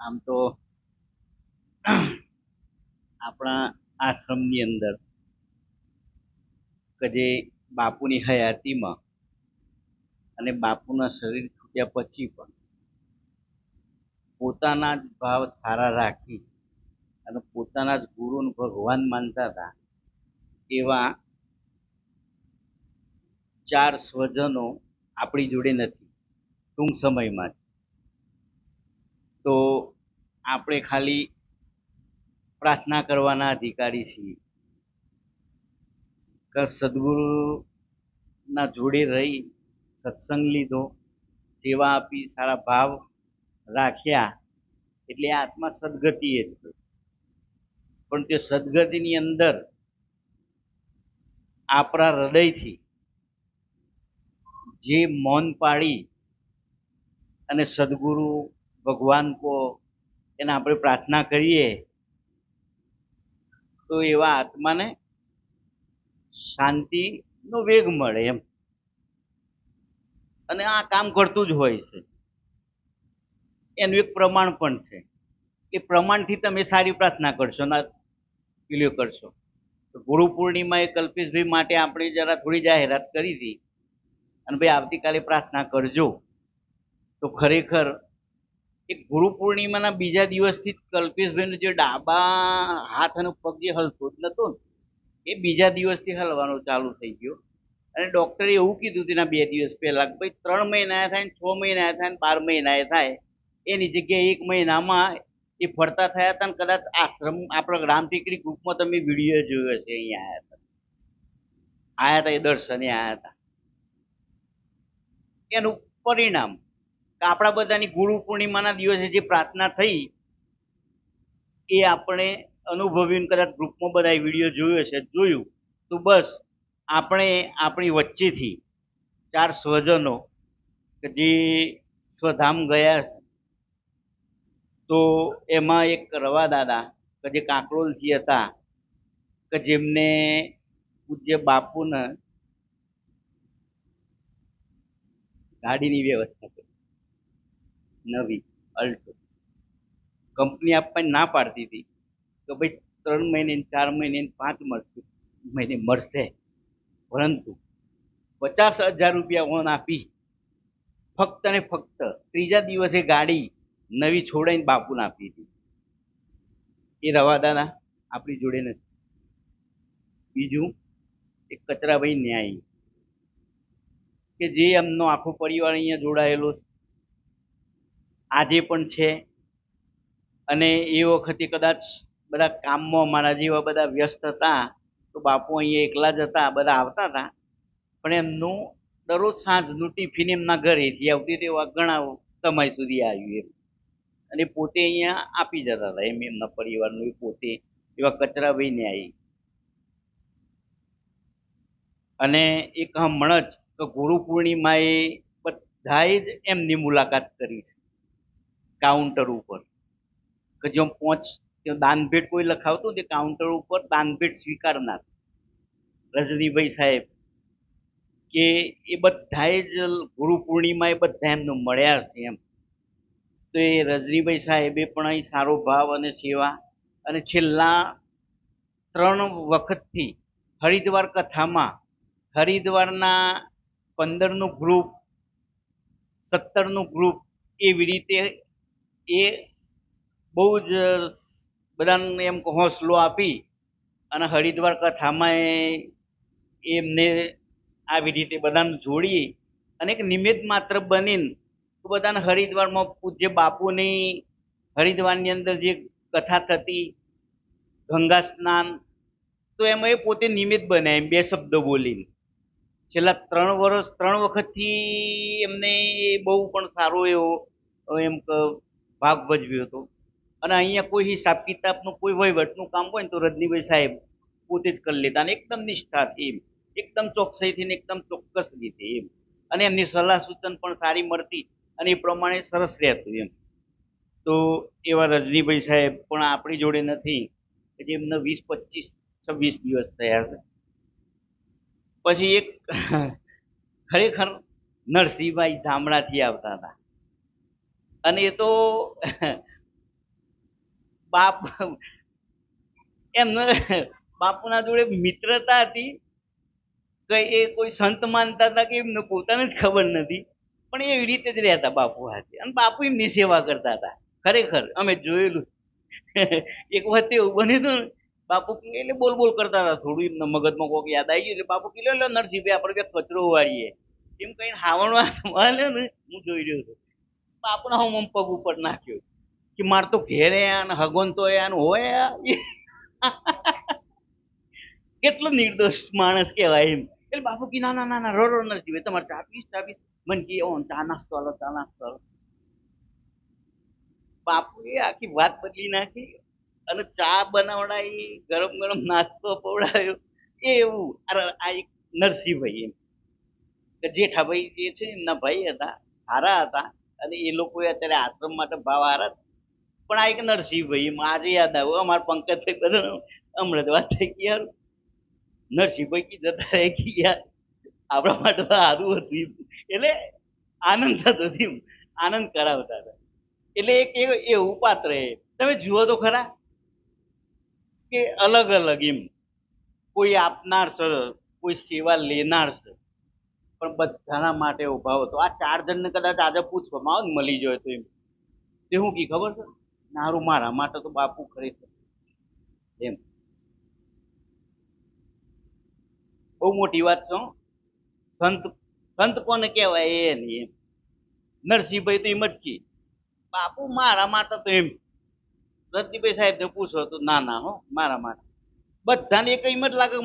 આમ તો આપણા આશ્રમની અંદર કે જે બાપુની હયાતીમાં અને બાપુના શરીર છૂટ્યા પછી પણ પોતાના જ ભાવ સારા રાખી અને પોતાના જ ગુરુને ભગવાન માનતા હતા એવા ચાર સ્વજનો આપણી જોડે નથી ટૂંક સમયમાં જ. તો આપણે ખાલી પ્રાર્થના કરવાના અધિકારી છીએ કે સદગુરુના જોડે રહી સત્સંગ લીધો, સેવા આપી, સારા ભાવ રાખ્યા એટલે આત્મા સદગતિએ જ ગયો. પણ તે સદગતિની અંદર આપણા હૃદયથી જે મૌન પાડી અને સદગુરુ ભગવાન કો એને આપણે પ્રાર્થના કરીએ તો એવા આત્માને શાંતિનો વેગ મળે એમ. અને આ કામ કરતું જ હોય છે. એનું એક પ્રમાણ પણ છે. એ પ્રમાણથી તમે સારી પ્રાર્થના કરશો ના પીલ્યો કરશો. તો ગુરુ પૂર્ણિમાએ કલ્પેશભાઈ માટે આપણે જરા થોડી જાહેરાત કરી હતી અને ભાઈ આવતીકાલે પ્રાર્થના કરજો. તો ખરેખર એક ગુરુ પૂર્ણિમાના બીજા દિવસથી કલ્પેશભાઈનો જે ડાબા હાથ અને પગ જે હલતો જ નતો ને એ બીજા દિવસથી હલવાનો ચાલુ થઈ ગયો. અને ડૉક્ટરે એવું કીધું તેના 2 દિવસ પહેલા કે ભાઈ 3 મહિના થાય ને 6 મહિના થાય ને 12 મહિના થાય એની જગ્યાએ 1 મહિનામાં એ ફરતા થયા હતા. ને કદાચ આશ્રમ આપણા રામ ટેકરી ગ્રુપમાં તમે વિડીયો જોયો છે. અહીંયા આવ્યા હતા એ દર્શને આવ્યા હતા. એનું પરિણામ કે આપણા બધાની ગુરુ પૂર્ણિમાના દિવસે જે પ્રાર્થના થઈ એ આપણે અનુભવીને કદાચ ગ્રુપમાં બધા વિડીયો જોયો છે, જોયું તો બસ આપણે આપણી વચ્ચેથી 4 સ્વજનો કે જે સ્વધામ ગયા તો એમાં એક રવા દાદા કે જે કાંકરોલથી હતા કે જેમને પૂજ્ય બાપુને ગાડીની વ્યવસ્થા કરી, નવી અલ્ટો. કંપની આપવાની ના પાડતી હતી કે ભાઈ 3 મહિને 4 મહિને 5 મહિને મળશે, પરંતુ 50,000 રૂપિયા ઓન આપી ફક્ત ને ફક્ત ત્રીજા દિવસે ગાડી નવી છોડાઈને બાપુને આપી હતી. એ રવા દાદા આપણી જોડે નથી. બીજું એક કચરાભાઈ ન્યાયી કે જે એમનો આખો પરિવાર અહીંયા જોડાયેલો આજે પણ છે. અને એ વખતે કદાચ બધા કામમાં મારા જેવા બધા વ્યસ્ત હતા તો બાપુ અહીંયા એકલા જ હતા, બધા આવતા હતા. પણ એમનું દરરોજ સાંજનું ટિફિન એમના ઘરેથી આવતી હતી. એવા ઘણા સમય સુધી આવ્યું એમ. અને પોતે અહીંયા આપી જતા હતા એમ એમના પરિવારનું. એ પોતે એવા કચરાભાઈ ન્યાયી. અને એક હમણાં જ ગુરુ પૂર્ણિમાએ બધાએ જ એમની મુલાકાત કરી છે કાઉન્ટર ઉપર કે જો દાનભેટ કોઈ લખાવતું તે કાઉન્ટર ઉપર દાનભેટ સ્વીકારનાર રજનીભાઈ સાહેબ કે એ બધાએ જ ગુરુ પૂર્ણિમાએ બધા એમને મળ્યા છે એમ. તો એ રજનીભાઈ સાહેબે પણ અહીં સારો ભાવ અને સેવા અને છેલ્લા 3 વખતથી હરિદ્વાર કથામાં હરિદ્વારના 15નું ગ્રુપ, 17નું ગ્રુપ એવી રીતે એ બહુ જ બધાને એમ હોંસલો આપી અને હરિદ્વાર કથામાં એમને આવી રીતે બધાને જોડી અને એક નિમિત્ત માત્ર બનીને બધાને હરિદ્વારમાં પૂજ્ય બાપુની હરિદ્વારની અંદર જે કથા થતી ગંગા સ્નાન, તો એમાં એ પોતે નિમિત્ત બને એમ 2 શબ્દો બોલીને. છેલ્લા 3 વખતથી એમને બહુ પણ સારો એવો એમ ભાગ ભજવ્યો હતો. અને અહીંયા કોઈ હિસાબ કિતાબનું કોઈ વહીવટનું કામ હોય ને તો રજનીભાઈ સાહેબ પોતે જ કરી લેતા. અને એકદમ નિષ્ઠાથી એમ, એકદમ ચોકસાઈથી ને એકદમ ચોક્કસ રીતે એમ. અને એમની સલાહ સૂચન પણ સારી મળતી અને એ પ્રમાણે સરસ રહેતું એમ. તો એવા રજનીભાઈ સાહેબ પણ આપણી જોડે નથી કે જે એમને 20, 25, 26 દિવસ થયા છે. પછી એક ખરેખર નરસિંહભાઈ ગામડાથી આવતા હતા અને એ તો બાપ એમને બાપુના જોડે મિત્રતા હતી કે એ કોઈ સંત માનતા હતા કે એમને પોતાને જ ખબર નથી, પણ એવી રીતે જ રહેતા બાપુ હાથે, અને બાપુ એમની સેવા કરતા હતા. ખરેખર અમે જોયેલું. એક વખત એવું બન્યું હતું ને, બાપુ એટલે બોલ બોલ કરતા હતા, થોડું એમના મગજમાં કોક યાદ આવી ગયું એટલે બાપુ કીધું લો નરસિંહભાઈ આપણે બે કચરો વાળીએ એમ કઈ હાવણ હાથમાં લે ને, હું જોઈ રહ્યો હતો. બાપુના હું પગ ઉપર નાખ્યો કે માર તો ઘેરે આને હગોન તો આને હોય કેટલો નિર્દોષ માણસ કહેવાય એમ. એટલે બાપુ કી ના ના ના ના રો રો નરસિંહભાઈ તમારે ચા પીસ ચા પીસ, મને કી ચા નાસ્તો હાલો ચા નાસ્તો હાલો. બાપુએ આખી વાત બદલી નાખી અને ચા બનાવડાવી, ગરમ ગરમ નાસ્તો પવડાવ્યો. એવું આ એક નરસિંહભાઈ એમ કે જેઠાભાઈ જે છે એમના ભાઈ હતા, હારા હતા, અને એ લોકોએ અત્યારે આશ્રમ માટે ભાવ હારા. પણ આ એક નરસિંહભાઈ એમ આજે યાદ આવ્યું અમારા પંકજભાઈ બધા હમણાં જ વાત થઈ ગઈ યાર, નરસિંહભાઈ કી જતા રહે કે યાર આપણા માટે તો સારું હતું એમ. એટલે આનંદ થતો એમ, આનંદ કરાવતા હતા. એટલે એક એવું પાત્ર એ તમે જુઓ તો ખરા કે અલગ અલગ એમ, કોઈ આપનાર છે, કોઈ સેવા લેનાર છે, પણ બધાના માટે ઉભા હતો. આ 4 જણને કદાચ આજે પૂછવામાં આવે ને મળી જાય તો એમ તે હું કી ખબર છે, નારું મારા માટે તો બાપુ ખરેખર એમ બહુ મોટી વાત છે હો. સંત સંત કોને કહેવાય એ નહીં એમ. નરસિંહભાઈ તો એમ જ કી બાપુ મારા માટે તો એમ. રતિભાઈ સાહેબ ને પૂછો તો ના ના હો મારા માટે. બધાને એક એમ જ લાગે